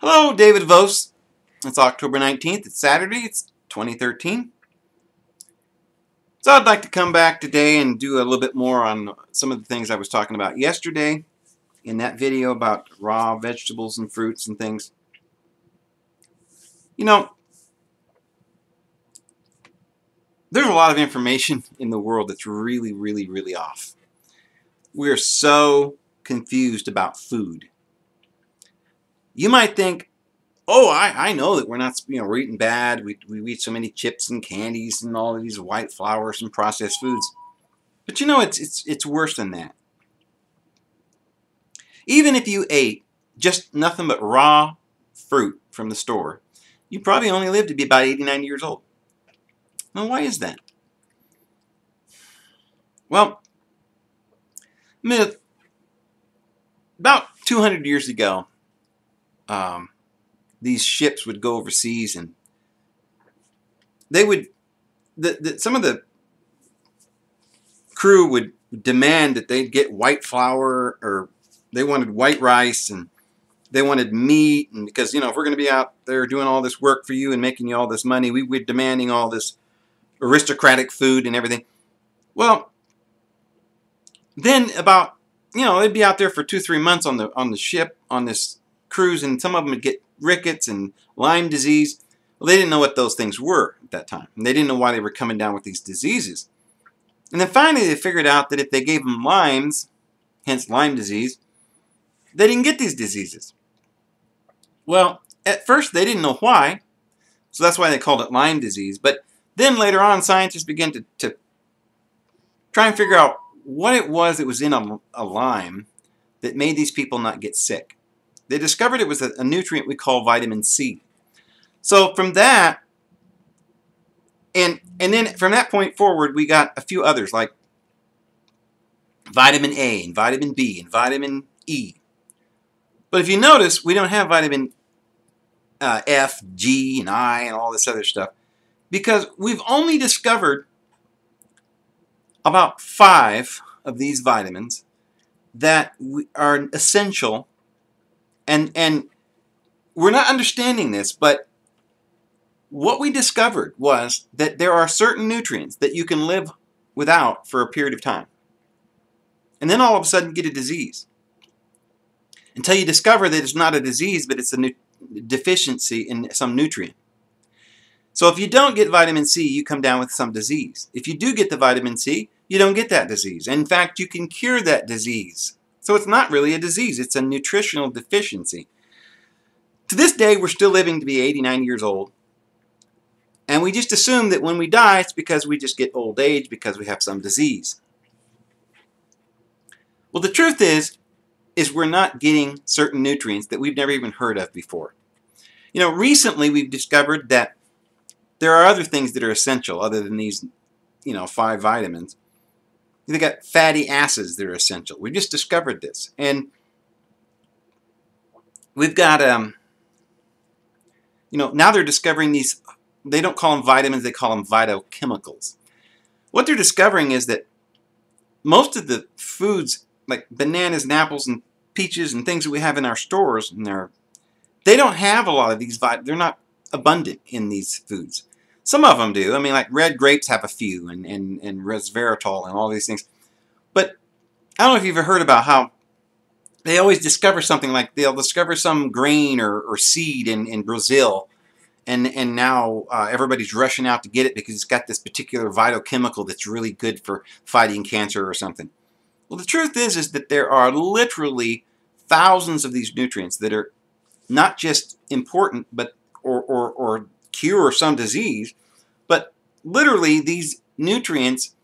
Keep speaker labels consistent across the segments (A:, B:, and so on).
A: Hello, David Vos. It's October 19th. It's Saturday. It's 2013. So I'd like to come back today and do a little bit more on some of the things I was talking about yesterday in that video about raw vegetables and fruits and things. You know, there's a lot of information in the world that's really off. We're so confused about food. You might think, oh, I know that we're not, we're eating bad. We eat so many chips and candies and all of these white flours and processed foods. But you know, it's worse than that. Even if you ate just nothing but raw fruit from the store, you'd probably only live to be about 89 years old. Now, why is that? Well, about 200 years ago, these ships would go overseas, and they would, some of the crew would demand that they'd get white flour, or they wanted white rice, and they wanted meat, and because, if we're going to be out there doing all this work for you and making you all this money, we're demanding all this aristocratic food and everything. Well, then about, they'd be out there for 2-3 months on the ship, on this cruise, and some of them would get rickets and Lyme disease. Well, they didn't know what those things were at that time, and they didn't know why they were coming down with these diseases. And then finally they figured out that if they gave them limes, hence Lyme disease, they didn't get these diseases. Well, at first they didn't know why, so that's why they called it Lyme disease. But then later on, scientists began to try and figure out what it was that was in a lime that made these people not get sick. They discovered it was a nutrient we call vitamin C. So from that, and then from that point forward, we got a few others like vitamin A and vitamin B and vitamin E. But if you notice, we don't have vitamin F, G, and I and all this other stuff because we've only discovered about 5 of these vitamins that are essential, and we're not understanding this, but what we discovered was that there are certain nutrients that you can live without for a period of time, and then all of a sudden get a disease until you discover that it's not a disease, but it's a deficiency in some nutrient. So if you don't get vitamin C, you come down with some disease. If you do get the vitamin C, you don't get that disease. In fact, you can cure that disease. So it's not really a disease, it's a nutritional deficiency. To this day, we're still living to be 89 years old. And we just assume that when we die, it's because we just get old age, because we have some disease. Well, the truth is we're not getting certain nutrients that we've never even heard of before. Recently we've discovered that there are other things that are essential other than these, 5 vitamins. They got fatty acids that are essential. We just discovered this. And we've got, now they're discovering these, they don't call them vitamins, they call them phytochemicals. What they're discovering is that most of the foods, like bananas and apples and peaches and things that we have in our stores, they don't have a lot of these vitamins. They're not abundant in these foods. Some of them do. I mean, like red grapes have a few, and resveratrol and all these things. But I don't know if you've ever heard about how they always discover something, like they'll discover some grain or seed in Brazil, and now everybody's rushing out to get it because it's got this particular phytochemical that's really good for fighting cancer or something. Well, the truth is that there are literally thousands of these nutrients that are not just important, but or cure some disease, but literally these nutrients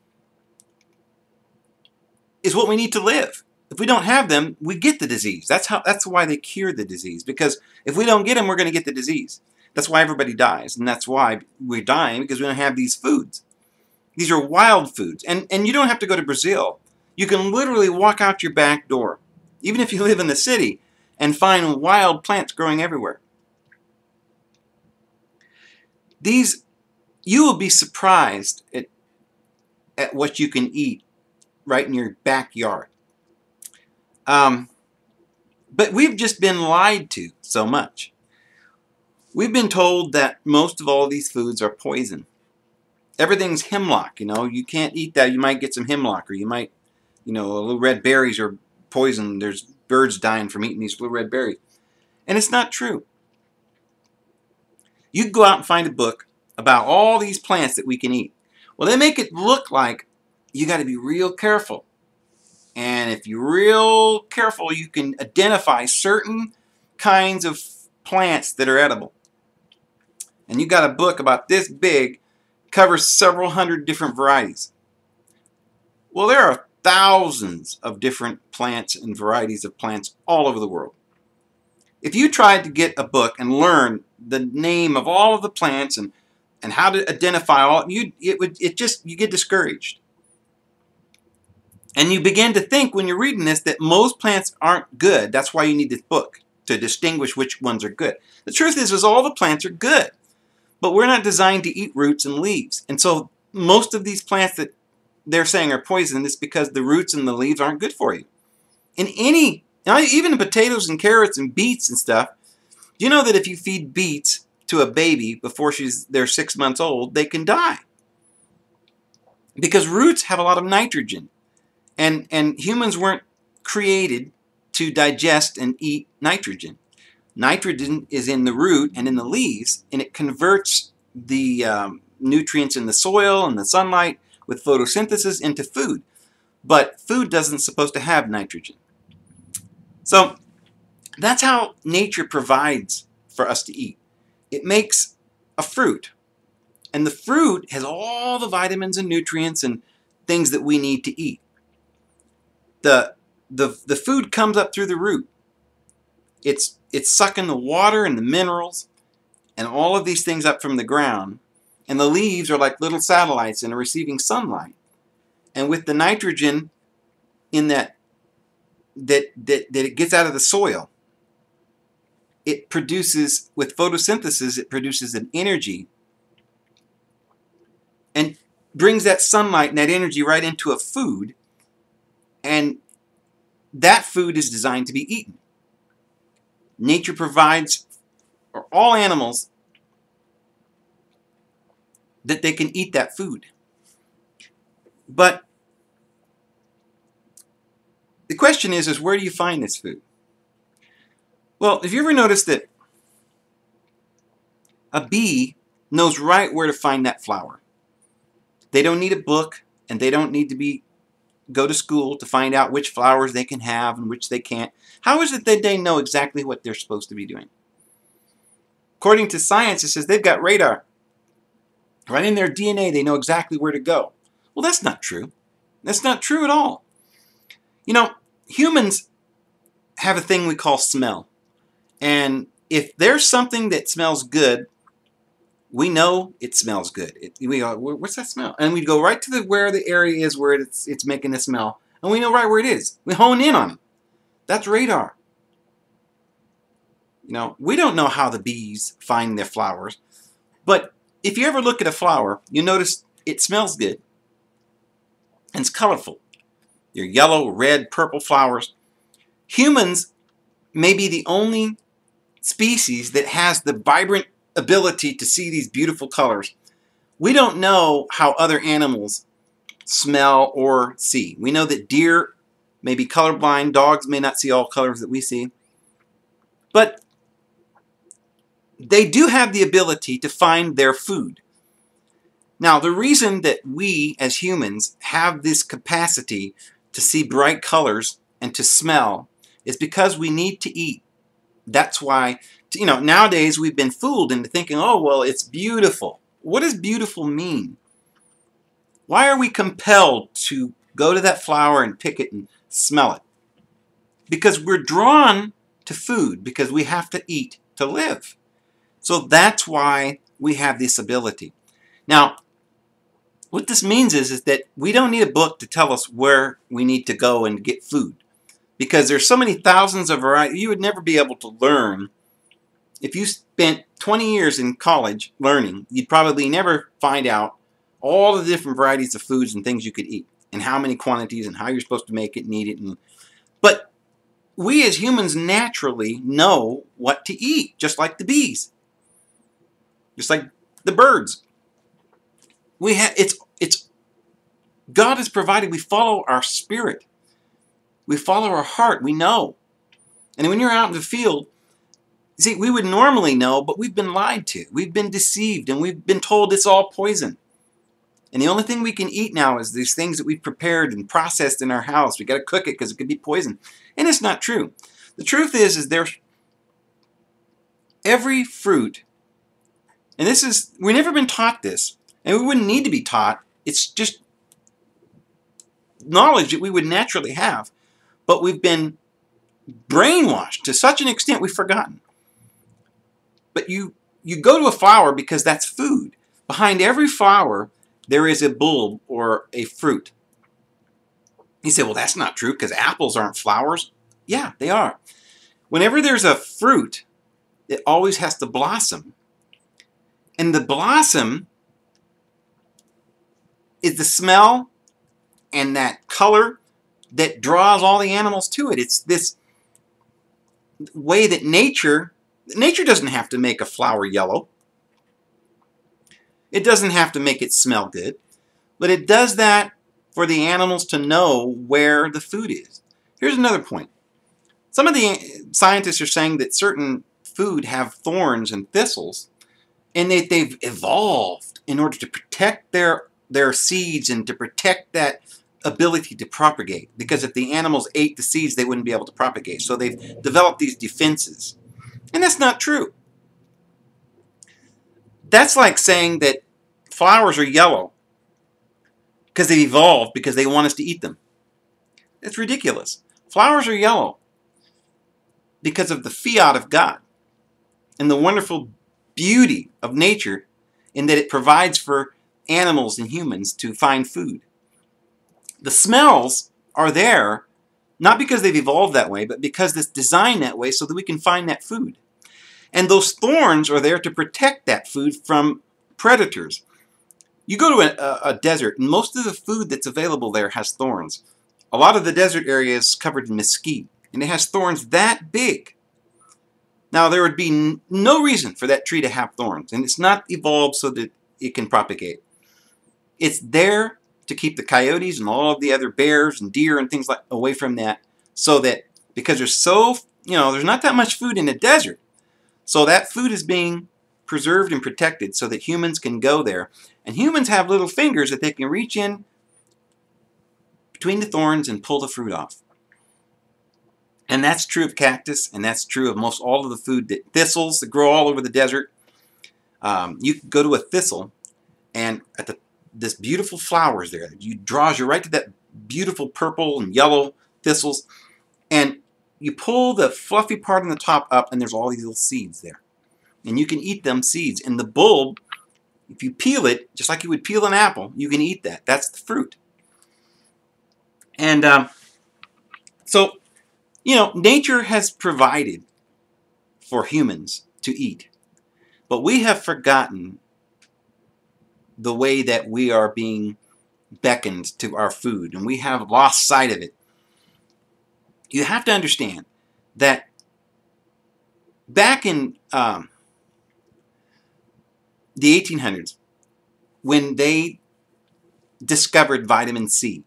A: is what we need to live. If we don't have them, we get the disease. That's why they cure the disease, because if we don't get them, we're going to get the disease. That's why everybody dies, and that's why we're dying, because we don't have these foods. These are wild foods, and you don't have to go to Brazil. You can literally walk out your back door, even if you live in the city, and find wild plants growing everywhere. You will be surprised at what you can eat right in your backyard. But we've just been lied to so much. We've been told that most of all of these foods are poison. Everything's hemlock, you can't eat that. You might get some hemlock, or you might, little red berries are poison. There's birds dying from eating these little red berries. And it's not true. You can go out and find a book about all these plants that we can eat. Well, they make it look like you got to be real careful. And if you're real careful, you can identify certain kinds of plants that are edible. And you got a book about this big, covers several hundred different varieties. Well, there are thousands of different plants and varieties of plants all over the world. If you tried to get a book and learn the name of all of the plants and how to identify all, you get discouraged. And you begin to think when you're reading this that most plants aren't good. That's why you need this book, to distinguish which ones are good. The truth is all the plants are good. But we're not designed to eat roots and leaves. And so most of these plants that they're saying are poison is because the roots and the leaves aren't good for you. Even potatoes and carrots and beets and stuff, do you know that if you feed beets to a baby before they're 6 months old, they can die? Because roots have a lot of nitrogen. And humans weren't created to digest and eat nitrogen. Nitrogen is in the root and in the leaves, and it converts the nutrients in the soil and the sunlight with photosynthesis into food. But food doesn't supposed to have nitrogen. So that's how nature provides for us to eat. It makes a fruit, and the fruit has all the vitamins and nutrients and things that we need to eat. The food comes up through the root. It's sucking the water and the minerals and all of these things up from the ground. And the leaves are like little satellites and are receiving sunlight. And with the nitrogen in that it gets out of the soil, it produces, with photosynthesis, it produces an energy and brings that sunlight and that energy right into a food. And that food is designed to be eaten. Nature provides for all animals that they can eat that food. But the question is where do you find this food? Well, have you ever noticed that a bee knows right where to find that flower? They don't need a book, and they don't need to go to school to find out which flowers they can have and which they can't. How is it that they know exactly what they're supposed to be doing? According to science, it says they've got radar. Right in their DNA, they know exactly where to go. Well, that's not true. That's not true at all. Humans have a thing we call smell. And if there's something that smells good, we know it smells good. We go, what's that smell? And we go right to where the area is where it's making the smell. And we know right where it is. We hone in on it. That's radar. We don't know how the bees find their flowers. But if you ever look at a flower, you notice it smells good. And it's colorful. They're yellow, red, purple flowers. Humans may be the only species that has the vibrant ability to see these beautiful colors. We don't know how other animals smell or see. We know that deer may be colorblind. Dogs may not see all colors that we see. But they do have the ability to find their food. Now, the reason that we as humans have this capacity to see bright colors and to smell is because we need to eat. That's why, nowadays we've been fooled into thinking, oh, well, it's beautiful. What does beautiful mean? Why are we compelled to go to that flower and pick it and smell it? Because we're drawn to food, because we have to eat to live. So that's why we have this ability. Now, what this means is that we don't need a book to tell us where we need to go and get food. Because there's so many thousands of varieties, you would never be able to learn. If you spent 20 years in college learning, you'd probably never find out all the different varieties of foods and things you could eat, and how many quantities, and how you're supposed to make it and eat it. But we as humans naturally know what to eat, just like the bees. just like the birds. We have it's God has provided. We follow our spirit. We follow our heart. We know. And when you're out in the field, see, we would normally know, but we've been lied to. We've been deceived, and we've been told it's all poison. And the only thing we can eat now is these things that we've prepared and processed in our house. We got to cook it because it could be poison. And it's not true. The truth is there's every fruit, and this is, we've never been taught this, and we wouldn't need to be taught. It's just knowledge that we would naturally have. But we've been brainwashed to such an extent we've forgotten. But you go to a flower because that's food. Behind every flower, there is a bulb or a fruit. You say, well, that's not true because apples aren't flowers. Yeah, they are. Whenever there's a fruit, it always has to blossom. And the blossom is the smell and that color that draws all the animals to it. It's this way that nature doesn't have to make a flower yellow. It doesn't have to make it smell good. But it does that for the animals to know where the food is. Here's another point. Some of the scientists are saying that certain food have thorns and thistles, and that they've evolved in order to protect their seeds and to protect that ability to propagate, because if the animals ate the seeds, they wouldn't be able to propagate. So they've developed these defenses. And that's not true. That's like saying that flowers are yellow because they've evolved because they want us to eat them. It's ridiculous. Flowers are yellow because of the fiat of God and the wonderful beauty of nature in that it provides for animals and humans to find food. The smells are there not because they've evolved that way, but because it's designed that way so that we can find that food. And those thorns are there to protect that food from predators. You go to a desert, and most of the food that's available there has thorns. A lot of the desert area is covered in mesquite, and it has thorns that big. Now, there would be no reason for that tree to have thorns, and it's not evolved so that it can propagate. It's there to keep the coyotes and all of the other bears and deer and things like away from that, so that because there's there's not that much food in the desert, so that food is being preserved and protected so that humans can go there, and humans have little fingers that they can reach in between the thorns and pull the fruit off. And that's true of cactus, and that's true of most all of the food that thistles that grow all over the desert. You can go to a thistle, and at this beautiful flowers there, it draws you right to that beautiful purple and yellow thistles, and you pull the fluffy part on the top up, and there's all these little seeds there. And you can eat them seeds. And the bulb, if you peel it, just like you would peel an apple, you can eat that. That's the fruit. And so, nature has provided for humans to eat. But we have forgotten the way that we are being beckoned to our food, and we have lost sight of it. You have to understand that back in the 1800s, when they discovered vitamin C,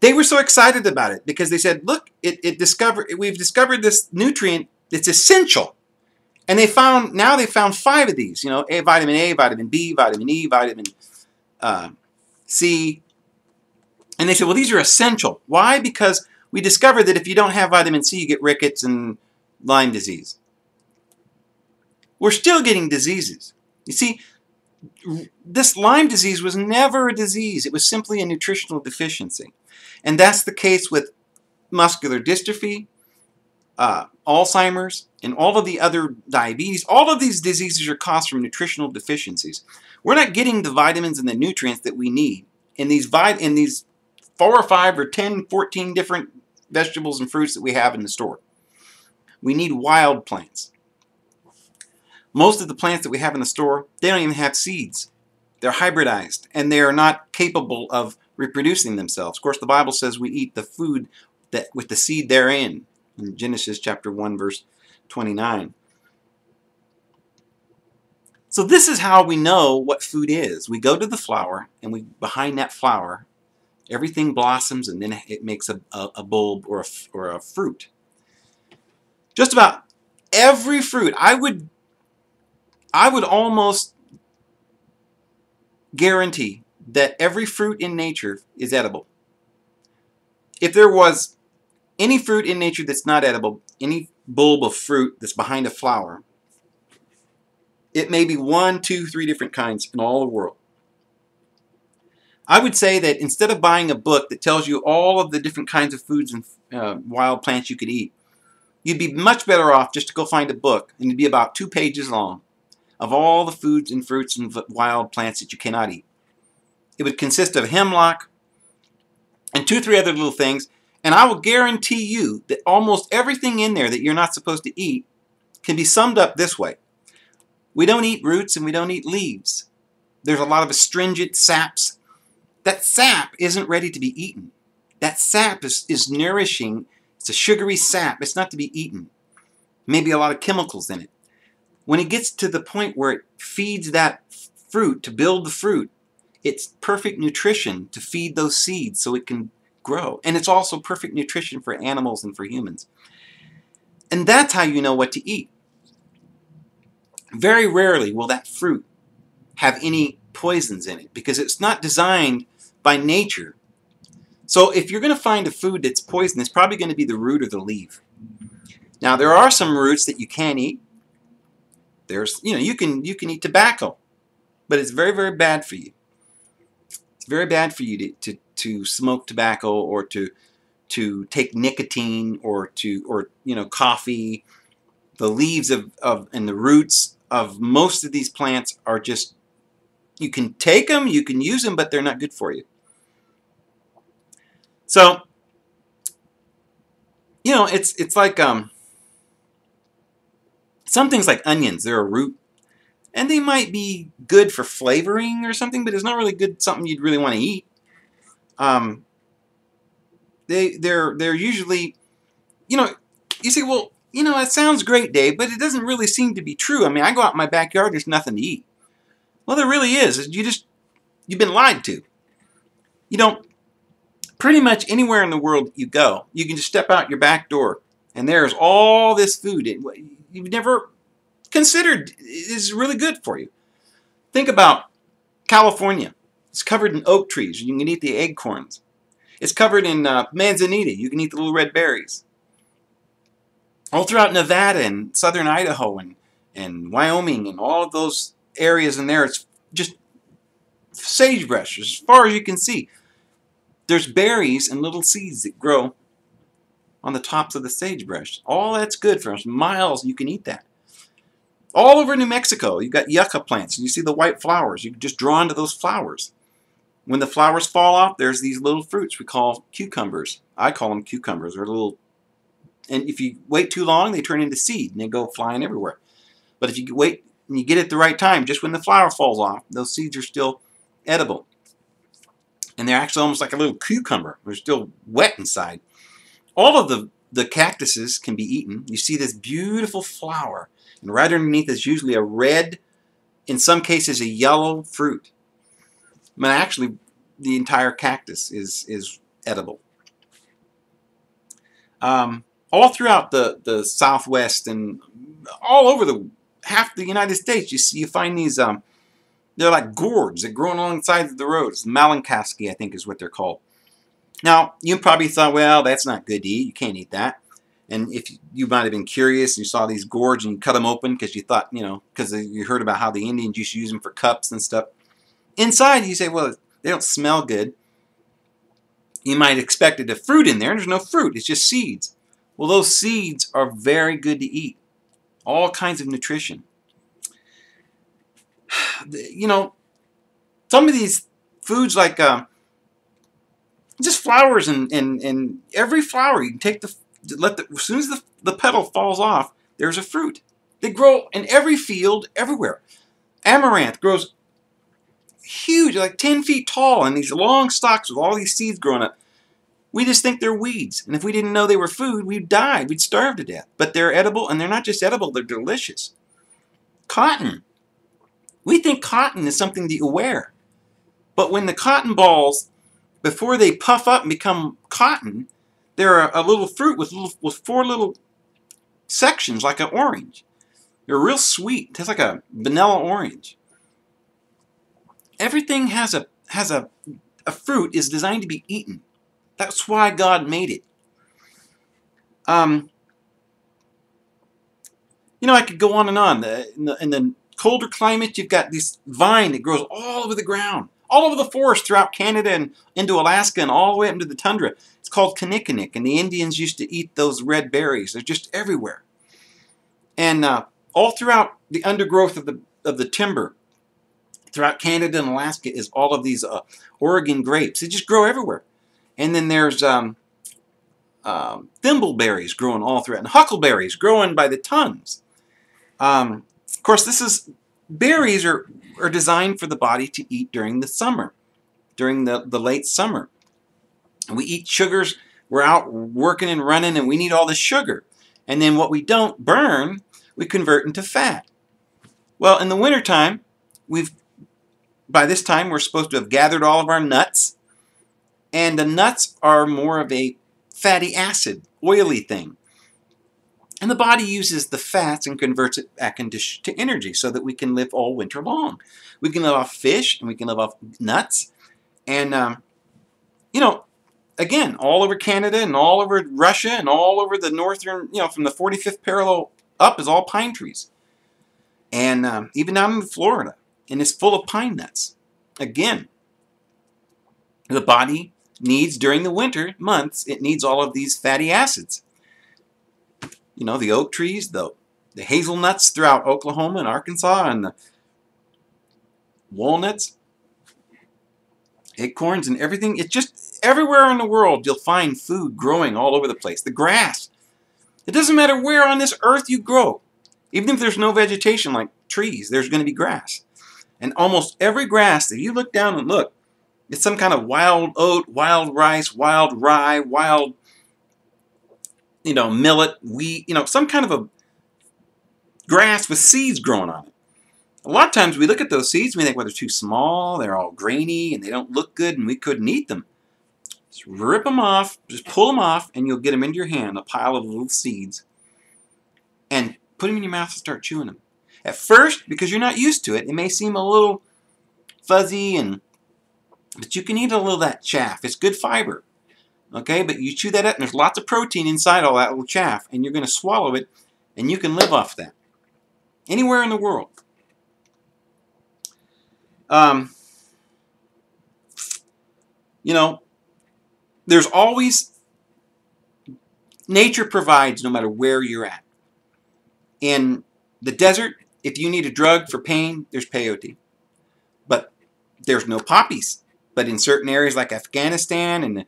A: they were so excited about it because they said, look, we've discovered this nutrient that's essential. And they found 5 of these, vitamin A, vitamin B, vitamin E, vitamin C. And they said, well, these are essential. Why? Because we discovered that if you don't have vitamin C, you get rickets and Lyme disease. We're still getting diseases. You see, this Lyme disease was never a disease. It was simply a nutritional deficiency. And that's the case with muscular dystrophy, Alzheimer's, and all of the other diabetes. All of these diseases are caused from nutritional deficiencies. We're not getting the vitamins and the nutrients that we need in these 4 or 5 or 10, 14 different vegetables and fruits that we have in the store. We need wild plants. Most of the plants that we have in the store, they don't even have seeds. They're hybridized, and they are not capable of reproducing themselves. Of course, the Bible says we eat the food that with the seed therein, in Genesis chapter 1, verse 29. So this is how we know what food is. We go to the flower, and behind that flower, everything blossoms, and then it makes a bulb or a fruit. Just about every fruit, I would almost guarantee that every fruit in nature is edible. If there was any fruit in nature that's not edible, any bulb of fruit that's behind a flower, it may be 1, 2, 3 different kinds in all the world. I would say that instead of buying a book that tells you all of the different kinds of foods and wild plants you could eat, you'd be much better off just to go find a book, and it'd be about 2 pages long, of all the foods and fruits and wild plants that you cannot eat. It would consist of hemlock and 2 or 3 other little things, and I will guarantee you that almost everything in there that you're not supposed to eat can be summed up this way. We don't eat roots and we don't eat leaves. There's a lot of astringent saps. That sap isn't ready to be eaten. That sap is nourishing. It's a sugary sap. It's not to be eaten. Maybe a lot of chemicals in it. When it gets to the point where it feeds that fruit to build the fruit, it's perfect nutrition to feed those seeds so it can grow. And it's also perfect nutrition for animals and for humans. And that's how you know what to eat. Very rarely will that fruit have any poisons in it because it's not designed by nature. So if you're going to find a food that's poison, it's probably going to be the root or the leaf. Now there are some roots that you can eat. There's, you can eat tobacco, but it's very, very bad for you. It's very bad for you to smoke tobacco or to take nicotine or coffee. The leaves and the roots of most of these plants are just, you can take them, you can use them, but they're not good for you. So, it's like some things like onions, they're a root, and they might be good for flavoring or something, but it's not really good, something you'd really want to eat. They're usually, you say, well, it sounds great, Dave, but it doesn't really seem to be true. I mean, I go out in my backyard, there's nothing to eat. Well, there really is. You've been lied to. Pretty much anywhere in the world you go, you can just step out your back door, and there's all this food you've never considered is really good for you. Think about California. It's covered in oak trees. You can eat the acorns. It's covered in manzanita. You can eat the little red berries. All throughout Nevada and southern Idaho and Wyoming and all of those areas in there, it's just sagebrush as far as you can see. There's berries and little seeds that grow on the tops of the sagebrush. All that's good for miles. You can eat that. All over New Mexico, you've got yucca plants, and you see the white flowers. You can just draw into those flowers. When the flowers fall off, there's these little fruits we call cucumbers. I call them cucumbers. They're little, and if you wait too long, they turn into seed, and they go flying everywhere. But if you wait and you get it at the right time, just when the flower falls off, those seeds are still edible. And they're actually almost like a little cucumber. They're still wet inside. All of the cactuses can be eaten. You see this beautiful flower, and right underneath is usually a red, in some cases a yellow fruit. I mean, actually, the entire cactus is edible. All throughout the Southwest and all over half the United States, you find these. They're like gourds that grow along the sides of the roads. Malinkaski, I think, is what they're called. Now, you probably thought, well, that's not good to eat. You can't eat that. And if you might have been curious and you saw these gourds and you cut them open because you thought, because you heard about how the Indians used to use them for cups and stuff. Inside, you say, well, they don't smell good. You might expect a fruit in there. There's no fruit. It's just seeds. Well, those seeds are very good to eat. All kinds of nutrition. Some of these foods like just flowers and every flower you can take as soon as the petal falls off, there's a fruit. They grow in every field, everywhere. Amaranth grows huge, like 10 feet tall, and these long stalks with all these seeds growing up. We just think they're weeds, and if we didn't know they were food, we'd die. We'd starve to death. But they're edible, and they're not just edible, they're delicious. Cotton. We think cotton is something that you wear. But when the cotton balls, before they puff up and become cotton, they're a little fruit with 4 little sections like an orange. They're real sweet. It tastes like a vanilla orange. Everything has a fruit is designed to be eaten. That's why God made it. I could go on and on. In the colder climates, you've got this vine that grows all over the ground, all over the forest throughout Canada and into Alaska and all the way up into the tundra. It's called kinnikinnick, and the Indians used to eat those red berries. They're just everywhere. And all throughout the undergrowth of the timber, throughout Canada and Alaska, is all of these Oregon grapes. They just grow everywhere. And then there's thimbleberries growing all throughout, and huckleberries growing by the tons. Of course, berries are designed for the body to eat during the summer, during the late summer. And we eat sugars. We're out working and running, and we need all the sugar. And then what we don't burn, we convert into fat. Well, in the wintertime, by this time, we're supposed to have gathered all of our nuts. And the nuts are more of a fatty acid, oily thing. And the body uses the fats and converts it back into energy so that we can live all winter long. We can live off fish, and we can live off nuts. And, again, all over Canada and all over Russia and all over the northern, from the 45th parallel up is all pine trees. And even down in Florida. And it's full of pine nuts. Again, the body needs, during the winter months, it needs all of these fatty acids. The oak trees, the hazelnuts throughout Oklahoma and Arkansas, and the walnuts, acorns, and everything. It's just everywhere in the world you'll find food growing all over the place. The grass. It doesn't matter where on this earth you grow. Even if there's no vegetation like trees, there's going to be grass. And almost every grass that you look down and look, it's some kind of wild oat, wild rice, wild rye, wild, millet, wheat, some kind of a grass with seeds growing on it. A lot of times we look at those seeds and we think, well, they're too small, they're all grainy, and they don't look good, and we couldn't eat them. Just rip them off, just pull them off, and you'll get them into your hand, a pile of little seeds, and put them in your mouth and start chewing them. At first, because you're not used to it, it may seem a little fuzzy, but you can eat a little of that chaff. It's good fiber. Okay, but you chew that up, and there's lots of protein inside all that little chaff, and you're going to swallow it, and you can live off that. Anywhere in the world. There's always, nature provides no matter where you're at. In the desert, if you need a drug for pain, there's peyote. But there's no poppies. But in certain areas like Afghanistan and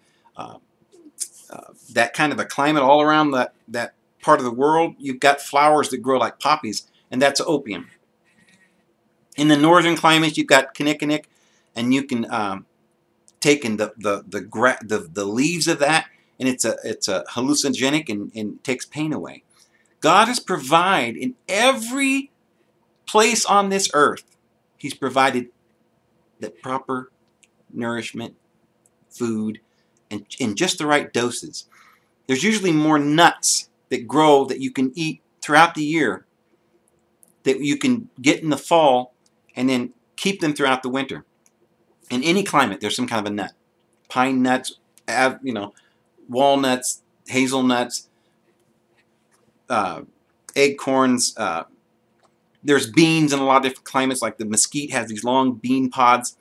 A: that kind of a climate all around that part of the world, you've got flowers that grow like poppies, and that's opium. In the northern climates, you've got kinnikinnick, and you can take in the leaves of that, and it's a hallucinogenic and takes pain away. God has provided in every place on this earth. He's provided the proper nourishment, food, and in just the right doses. There's usually more nuts that grow that you can eat throughout the year that you can get in the fall and then keep them throughout the winter. In any climate, there's some kind of a nut. Pine nuts, walnuts, hazelnuts, acorns. There's beans in a lot of different climates, like the mesquite has these long bean pods.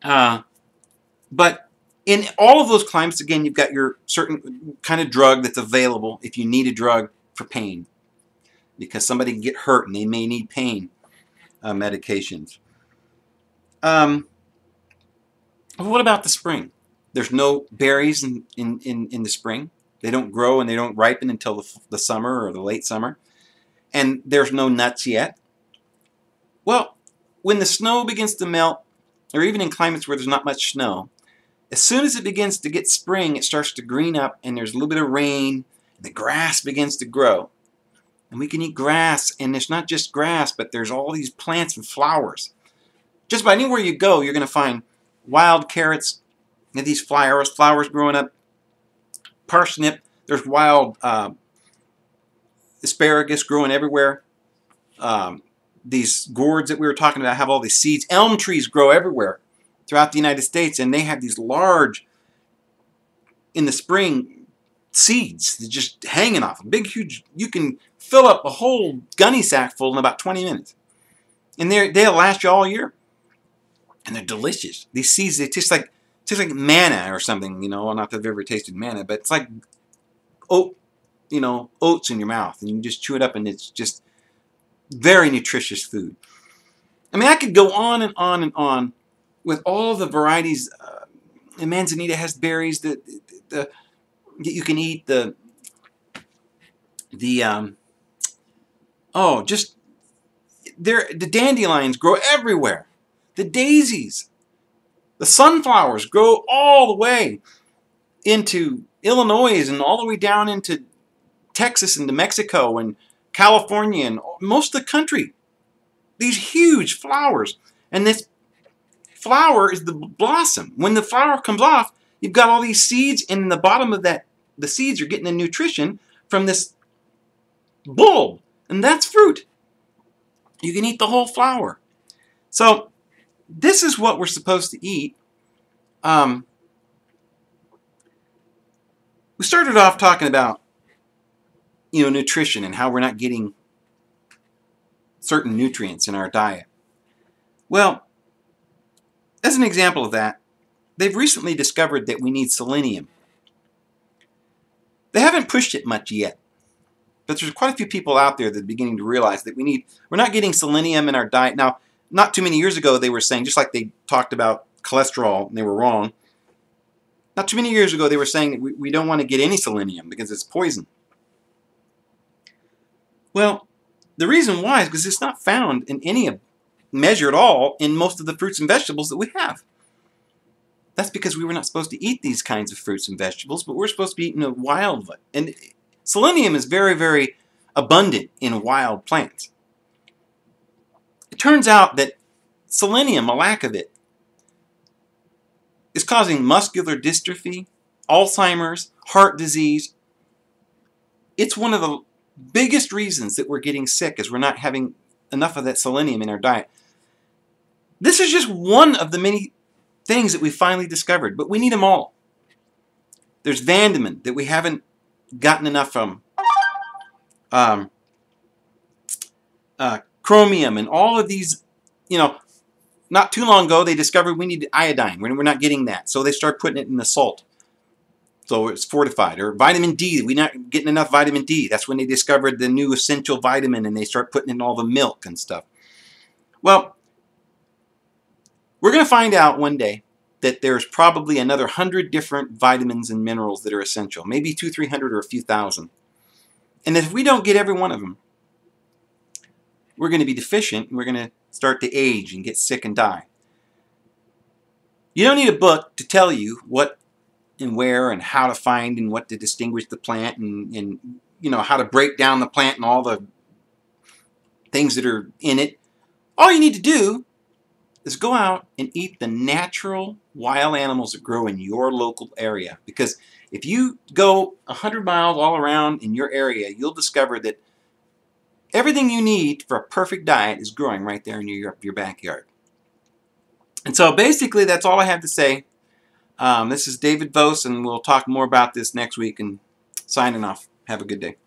A: But in all of those climates, again, you've got your certain kind of drug that's available if you need a drug for pain. Because somebody can get hurt and they may need pain medications. What about the spring? There's no berries in the spring. They don't grow and they don't ripen until the summer or the late summer. And there's no nuts yet. Well, when the snow begins to melt, or even in climates where there's not much snow, as soon as it begins to get spring, it starts to green up and there's a little bit of rain, and the grass begins to grow. And we can eat grass, and it's not just grass, but there's all these plants and flowers. Just about anywhere you go, you're going to find wild carrots, and these flowers growing up, parsnip, there's wild asparagus growing everywhere. These gourds that we were talking about have all these seeds. Elm trees grow everywhere throughout the United States, and they have these large, in the spring, seeds that just hanging off. A big, huge, you can fill up a whole gunny sack full in about 20 minutes. And they'll last you all year. And they're delicious. These seeds, they taste like manna or something, you know. Well, not that I've ever tasted manna, but it's like oats in your mouth. And you can just chew it up, and it's just very nutritious food. I mean, I could go on and on and on with all the varieties. And manzanita has berries that you can eat. The dandelions grow everywhere. The daisies, the sunflowers grow all the way into Illinois and all the way down into Texas and New Mexico and California and most of the country. These huge flowers. And this flower is the blossom. When the flower comes off, you've got all these seeds, and in the bottom of that, the seeds are getting the nutrition from this bulb. And that's fruit. You can eat the whole flower. So this is what we're supposed to eat. We started off talking about, nutrition and how we're not getting certain nutrients in our diet. Well, as an example of that, they've recently discovered that we need selenium. They haven't pushed it much yet, but there's quite a few people out there that are beginning to realize that we're not getting selenium in our diet. Now, not too many years ago, they were saying, just like they talked about cholesterol, and they were wrong. Not too many years ago, they were saying that we don't want to get any selenium because it's poison. Well, the reason why is because it's not found in any measure at all in most of the fruits and vegetables that we have. That's because we were not supposed to eat these kinds of fruits and vegetables, but we're supposed to be eating a wild one. And selenium is very, very abundant in wild plants. It turns out that selenium, a lack of it, is causing muscular dystrophy, Alzheimer's, heart disease. It's one of the biggest reasons that we're getting sick, is we're not having enough of that selenium in our diet. This is just one of the many things that we finally discovered, but we need them all. There's vandamin that we haven't gotten enough from. Chromium and all of these, not too long ago they discovered we need iodine. We're not getting that. So they start putting it in the salt. So it's fortified. Or vitamin D. We're not getting enough vitamin D. That's when they discovered the new essential vitamin, and they start putting it in all the milk and stuff. Well, we're going to find out one day that there's probably another 100 different vitamins and minerals that are essential. Maybe 200-300 or a few thousand. And if we don't get every one of them, we're going to be deficient, and we're going to start to age and get sick and die. You don't need a book to tell you what and where and how to find and what to distinguish the plant and how to break down the plant and all the things that are in it. All you need to do is go out and eat the natural wild animals that grow in your local area. Because if you go 100 miles all around in your area, you'll discover that everything you need for a perfect diet is growing right there in your backyard. And so basically that's all I have to say. This is David Vos, and we'll talk more about this next week. And signing off. Have a good day.